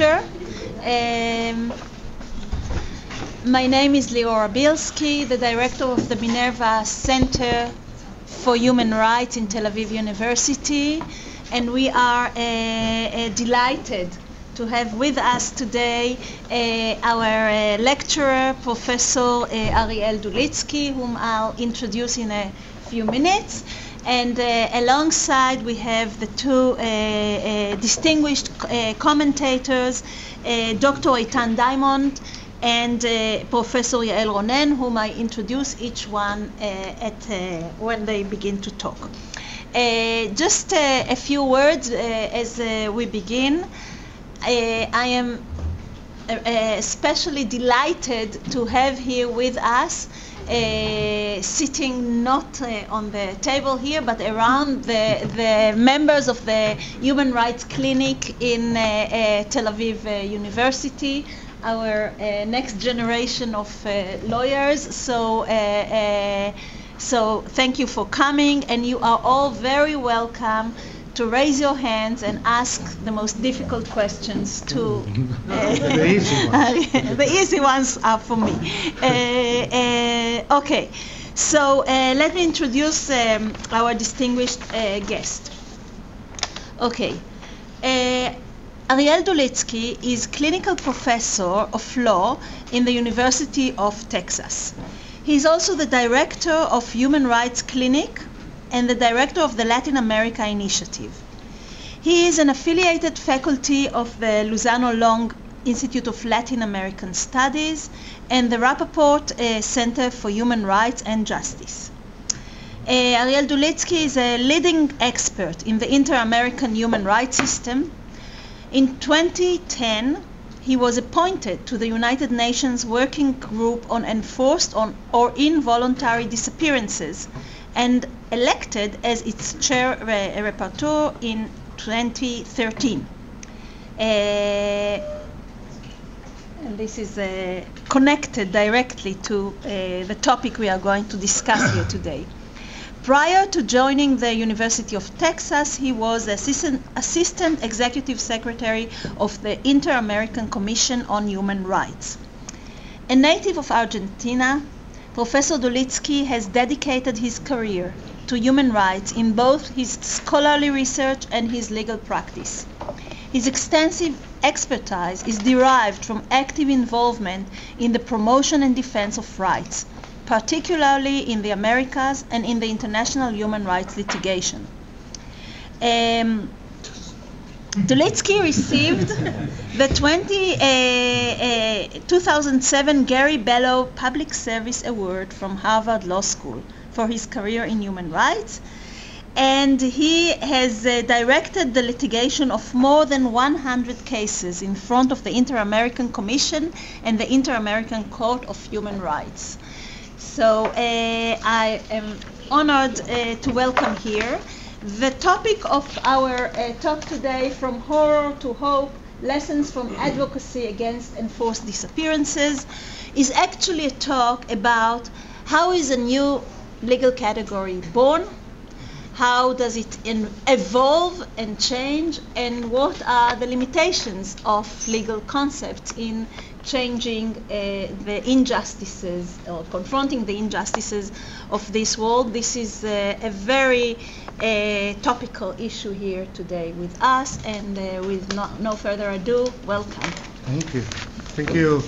lecture. My name is Liora Bilsky, the director of the Minerva Center for Human Rights in Tel Aviv University, and we are delighted to have with us today our lecturer, Professor Ariel Dulitzky, whom I'll introduce in a few minutes. And alongside we have the two distinguished commentators, Dr. Eitan Diamond and Professor Yael Ronen, whom I introduce each one when they begin to talk. Just a few words as we begin. I am especially delighted to have here with us, sitting not on the table here, but around the members of the Human Rights Clinic in Tel Aviv University, our next generation of lawyers. So thank you for coming, and you are all very welcome to raise your hands and ask the most difficult questions to the easy ones. The easy ones are for me. Okay, so let me introduce our distinguished guest. Okay, Ariel Dulitzky is clinical professor of law in the University of Texas. He is also the director of Human Rights Clinic and the director of the Latin America Initiative. He is an affiliated faculty of the Lozano Long Institute of Latin American Studies and the Rappaport Center for Human Rights and Justice. Ariel Dulitzky is a leading expert in the inter-American human rights system. In 2010, he was appointed to the United Nations Working Group on Enforced or Involuntary Disappearances and elected as its chair rapporteur in 2013. And this is connected directly to the topic we are going to discuss here today. Prior to joining the University of Texas, he was Assistant Executive Secretary of the Inter-American Commission on Human Rights. A native of Argentina, Professor Dulitzky has dedicated his career to human rights in both his scholarly research and his legal practice. His extensive expertise is derived from active involvement in the promotion and defense of rights, particularly in the Americas and in the international human rights litigation. Dulitzky received the 2007 Gary Bellow Public Service Award from Harvard Law School for his career in human rights, and he has directed the litigation of more than 100 cases in front of the Inter-American Commission and the Inter-American Court of Human Rights. So I am honored to welcome here. The topic of our talk today, From Horror to Hope, Lessons from Advocacy Against Enforced Disappearances, is actually a talk about how is a new legal category born, how does it evolve and change, and what are the limitations of legal concepts in changing the injustices or confronting the injustices of this world. This is a very topical issue here today with us, and with no further ado, welcome. Thank you. Thank you.